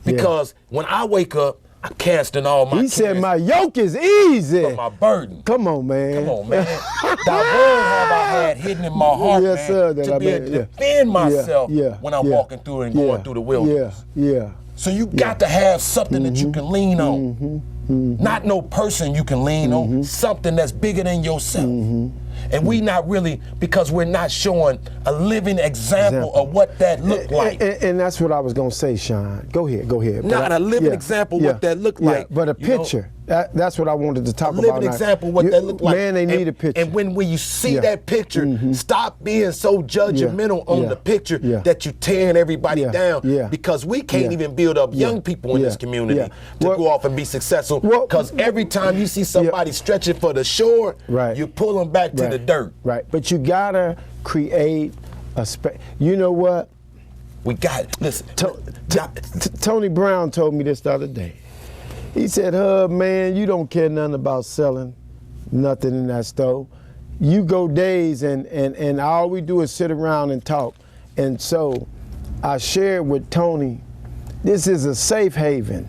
Because when I wake up, I'm casting all my He said, cares, my yoke is easy. but my burden. Come on, man. Come on, man. Thy word have I had hidden in my heart, Yes, man, sir, to be able to defend myself Yeah, when I'm walking through and going through the wilderness. Yeah. So you got to have something that you can lean on. Not no person you can lean on, something that's bigger than yourself. And we not really, because we're not showing a living example of what that looked like. And that's what I was going to say, Sean. Go ahead. Not a living example what that looked like. But a picture. That's what I wanted to talk about. A living example what that looked like. Man, they need a picture. And when you see that picture, stop being so judgmental on the picture that you tearing everybody down. Because we can't even build up young people in this community to go off and be successful. Because every time you see somebody stretching for the shore, you pull them back to the dirt. Right. But you gotta create a space. You know what? We got, listen. Tony Brown told me this the other day. He said, man, you don't care nothing about selling nothing in that store. You go days and all we do is sit around and talk. And so I shared with Tony, this is a safe haven.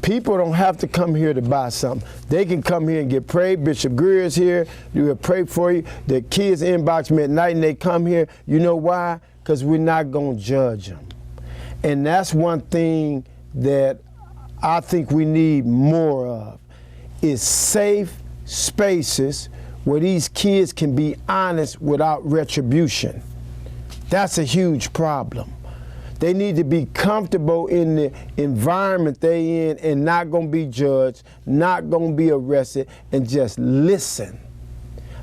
People don't have to come here to buy something. They can come here and get prayed. Bishop Greer's here. We will pray for you. The kids inbox me at night and they come here. You know why? Because we're not going to judge them. And that's one thing that I think we need more of, is safe spaces where these kids can be honest without retribution. That's a huge problem. They need to be comfortable in the environment they in and not gonna be judged, not gonna be arrested, and just listen.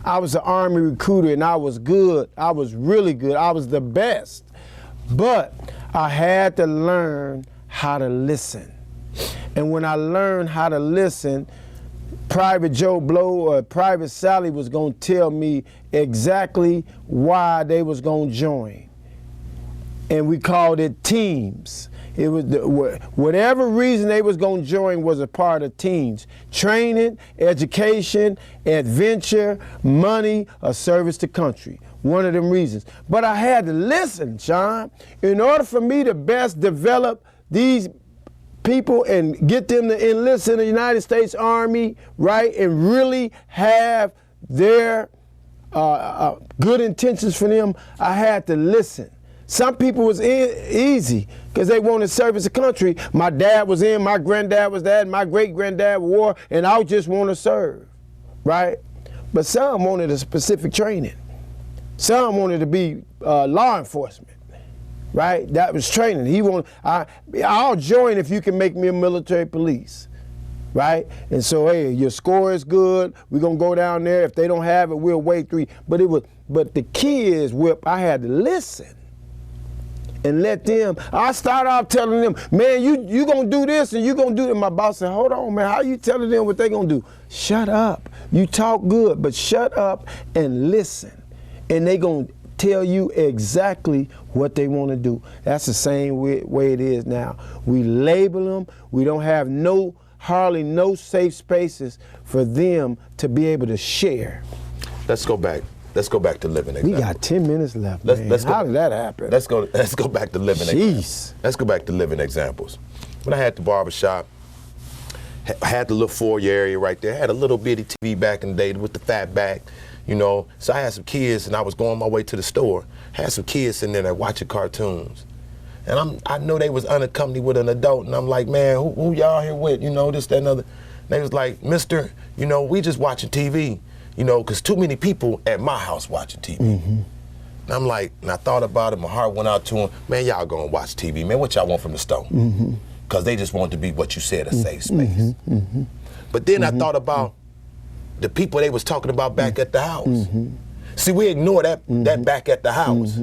I was an Army recruiter and I was good. I was really good. I was the best. But I had to learn how to listen. And when I learned how to listen, Private Joe Blow or Private Sally was gonna tell me exactly why they was gonna join. And we called it teams. It was whatever reason they was gonna join was a part of teams. Training, education, adventure, money, or service to country. One of them reasons. But I had to listen, Sean. In order for me to best develop these people and get them to enlist in the United States Army, right, and really have their good intentions for them, I had to listen. Some people was easy because they wanted to service the country. My dad was in, my granddad was that, my great-granddad war, and I just want to serve, right? But some wanted a specific training. Some wanted to be law enforcement. Right? That was training. He wanted, I'll join if you can make me a military police. Right? And so, hey, your score is good. We're gonna go down there. If they don't have it, we'll wait 3. But the kids, I had to listen and let them. I started off telling them, man, you gonna do this and you gonna do that. My boss said, hold on, man, how you telling them what they gonna do? Shut up. You talk good, but shut up and listen. And they gonna tell you exactly what they want to do. That's the same way it is now. We label them. We don't have hardly no safe spaces for them to be able to share. Let's go back to living examples. We got 10 minutes left, man. How did that happen? Let's go back to living examples. Let's go back to living examples. When I had the barbershop, I had the little foyer area right there. I had a little bitty TV back in the day with the fat back. You know, so I had some kids and I was going my way to the store. I had some kids sitting there that watching cartoons. And I know they was unaccompanied with an adult, and I'm like, man, who y'all here with? You know, this, that, and other. And they was like, mister, you know, we just watching TV, you know, because too many people at my house watching TV. And I'm like, and I thought about it, my heart went out to them, man, y'all gonna watch TV, man, what y'all want from the store? Because they just want to be what you said, a safe space. But then I thought about the people they was talking about back at the house. See, we ignore that back at the house.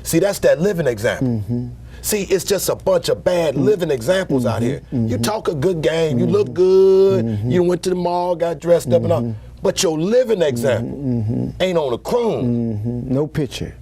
See, that's that living example. See, it's just a bunch of bad living examples out here. You talk a good game, you look good, you went to the mall, got dressed up and all, but your living example ain't on a crumb. No picture.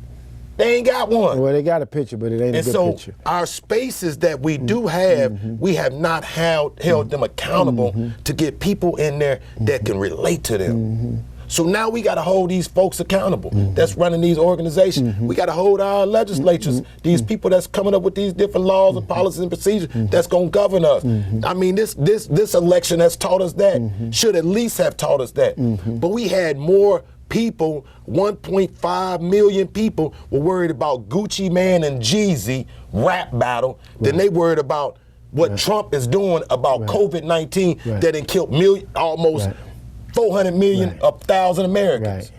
They ain't got one. Well, they got a picture, but it ain't a good picture. And so our spaces that we do have, we have not held them accountable to get people in there that can relate to them. So now we got to hold these folks accountable that's running these organizations. We got to hold our legislatures, these people that's coming up with these different laws and policies and procedures that's going to govern us. I mean, this election has taught us that, should at least have taught us that. But we had more people, 1.5 million people were worried about Gucci Mane and Jeezy rap battle than they worried about what Trump is doing about COVID-19 that had killed almost 400 million, 1,000 Americans.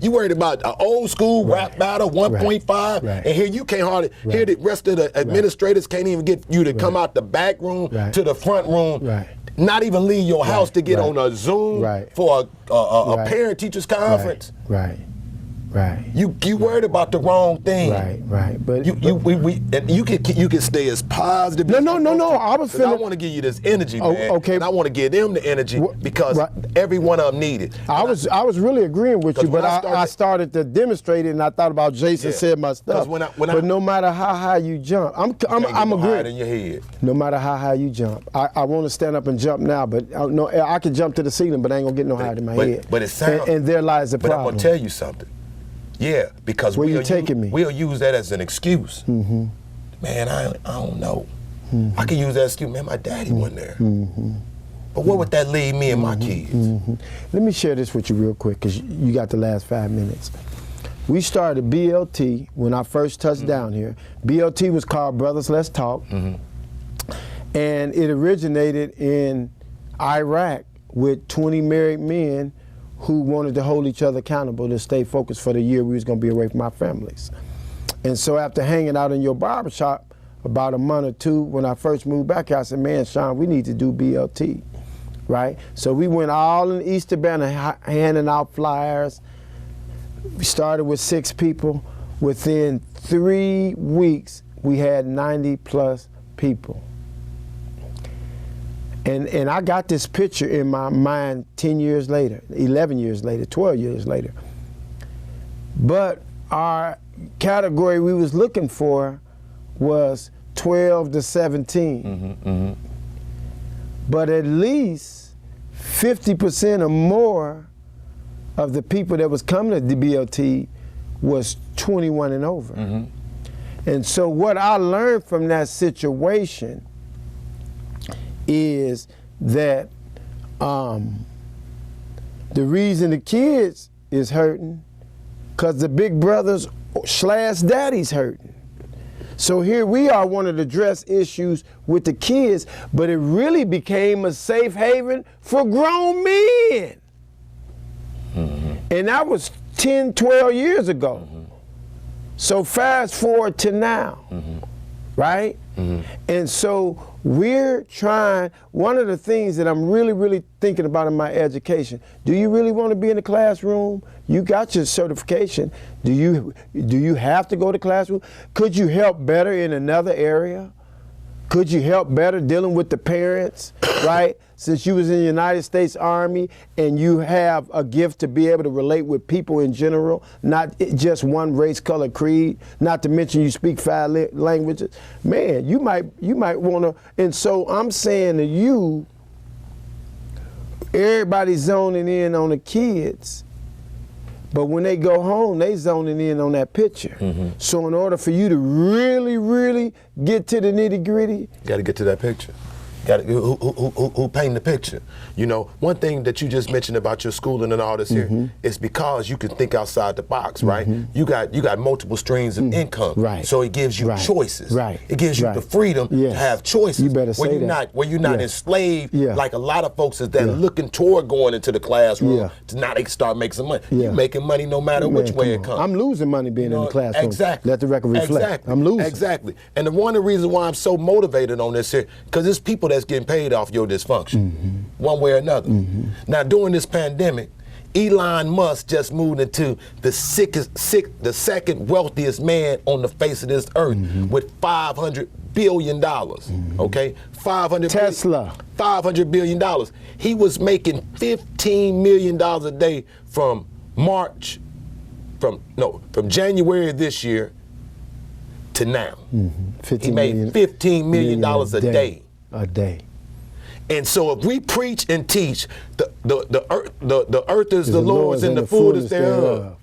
You worried about an old school rap battle, 1.5, and here you can't hardly, here the rest of the administrators can't even get you to come out the back room to the front room, not even leave your house to get on a Zoom for a parent-teachers conference. You worried about the wrong thing. But you can stay as positive. No. I want to give you this energy, man. Okay. And I want to give them the energy because every one of them need it. I was really agreeing with you, but I started to demonstrate it, and I thought about Jason said my stuff. But no matter how high you jump, I'm agreeing. In your head. No matter how high you jump, I want to stand up and jump now, but I can jump to the ceiling, but I ain't gonna get no higher than my head. But it sounds. And there lies the problem. But I'm gonna tell you something. Yeah, because where you taking me? We'll use that as an excuse. Man, I don't know. I can use that excuse. Man, my daddy wasn't there. But what would that leave me and my kids? Let me share this with you real quick, because you got the last 5 minutes. We started BLT when I first touched down here. BLT was called Brothers Let's Talk, and it originated in Iraq with 20 married men who wanted to hold each other accountable to stay focused for the year we was gonna be away from our families. And so after hanging out in your barbershop about a month or two, when I first moved back here, I said, man, Sean, we need to do BLT, right? So we went all in East Urbana handing out flyers. We started with 6 people. Within 3 weeks, we had 90 plus people. And I got this picture in my mind 10 years later, 11 years later, 12 years later. But our category we was looking for was 12 to 17. But at least 50% or more of the people that was coming to the BLT was 21 and over. And so what I learned from that situation is that the reason the kids is hurting because the big brothers / daddy's hurting. So here we are wanting to address issues with the kids, but it really became a safe haven for grown men. And that was 10, 12 years ago. So fast forward to now, right? And so we're trying, one of the things that I'm really thinking about in my education, do you really want to be in the classroom? You got your certification. Do you have to go to classroom? Could you help better in another area? Could you help better dealing with the parents, right? Since you was in the United States Army and you have a gift to be able to relate with people in general, not just one race, color, creed, not to mention you speak 5 languages, man, you might want to, and so I'm saying to you, everybody's zoning in on the kids, but when they go home, they zoning in on that picture. So in order for you to really get to the nitty gritty, you got to get to that picture. Who paint the picture? You know, one thing that you just mentioned about your schooling and all this here is because you can think outside the box, right? You got multiple streams of income, right? So it gives you choices, right? It gives you the freedom to have choices. You better say that. Where you're not enslaved like a lot of folks is that looking toward going into the classroom to now they can start making some money. You're making money no matter which way it comes. I'm losing money being in the classroom. Exactly. Let the record reflect. I'm losing. Exactly. And one of the reasons why I'm so motivated on this here, because it's people that's getting paid off your dysfunction, one way or another. Now, during this pandemic, Elon Musk just moved into the second wealthiest man on the face of this earth with $500 billion. Okay, Tesla. $500 billion. He was making $15 million a day from January this year to now. He made $15 million a day. And so if we preach and teach, the earth is the Lord's and the fullness thereof.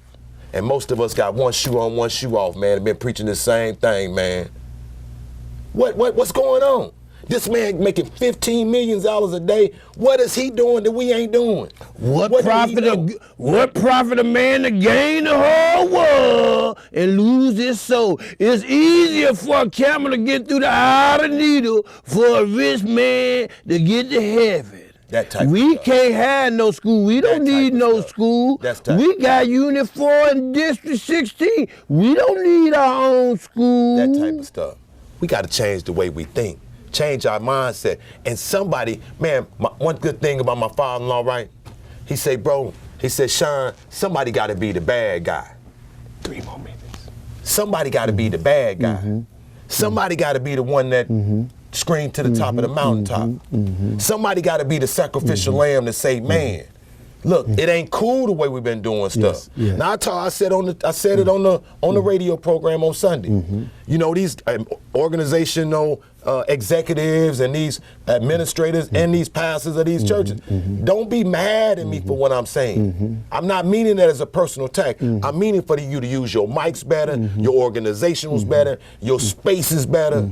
And most of us got one shoe on, one shoe off, man, and been preaching the same thing, man. What's going on? This man making $15 million a day. What is he doing that we ain't doing? What profit a man to gain the whole world and lose his soul? It's easier for a camel to get through the eye of the needle for a rich man to get to heaven. That type we of can't have no school. We don't need no school. We got Unit 4 in District 16. We don't need our own school. That type of stuff. We got to change the way we think. Change our mindset. And somebody, man, one good thing about my father-in-law, right? He said, bro, he said, Sean, somebody got to be the bad guy. 3 more minutes. Somebody got to be the bad guy. Somebody got to be the one that screamed to the top of the mountaintop. Somebody got to be the sacrificial lamb to say, man, look, it ain't cool the way we've been doing stuff. Now I said it on the radio program on Sunday. You know, these organizational executives and these administrators and these pastors of these churches, don't be mad at me for what I'm saying. I'm not meaning that as a personal attack. I'm meaning for you to use your mics better, your organizationals better, your spaces better.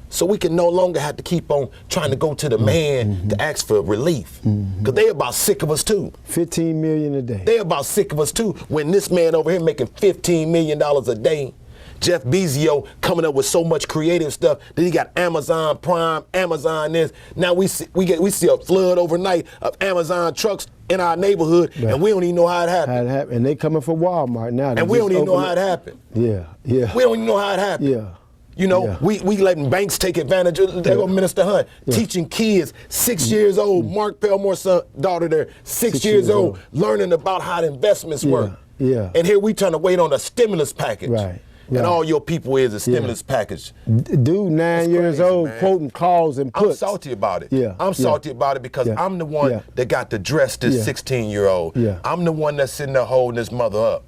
So we can no longer have to keep on trying to go to the man to ask for relief. Because they about sick of us too. 15 million a day. They about sick of us too. When this man over here making $15 million a day, Jeff Bezos coming up with so much creative stuff that he got Amazon Prime, Amazon this. Now we see a flood overnight of Amazon trucks in our neighborhood, and we don't even know how it happened. And they coming for Walmart now. And we don't even know how it happened. Yeah. We don't even know how it happened. Yeah. You know, we letting banks take advantage of. There go Minister Hunt teaching kids 6 years old. Mark Pelmore's daughter there, 6 years old, learning about how the investments work. And here we trying to wait on a stimulus package. And all your people is a stimulus package. Dude, 9 years old, man, quoting calls and puts. I'm salty about it. I'm salty about it because I'm the one that got to dress this 16-year-old. I'm the one that's sitting there holding this mother up.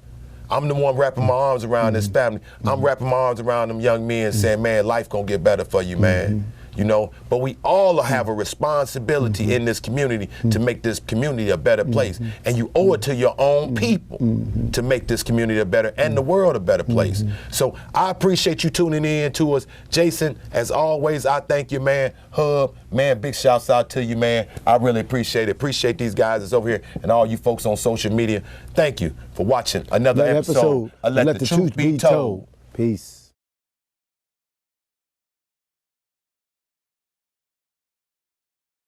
I'm the one wrapping my arms around this family. I'm wrapping my arms around them young men saying, man, life gonna get better for you, man. You know, but we all have a responsibility in this community to make this community a better place. And you owe it to your own people to make this community a better and the world a better place. So I appreciate you tuning in to us. Jason, as always, I thank you, man. Hub, man, big shouts out to you, man. I really appreciate it. Appreciate these guys that's over here and all you folks on social media. Thank you for watching another episode of Let the Truth Be Told. Peace.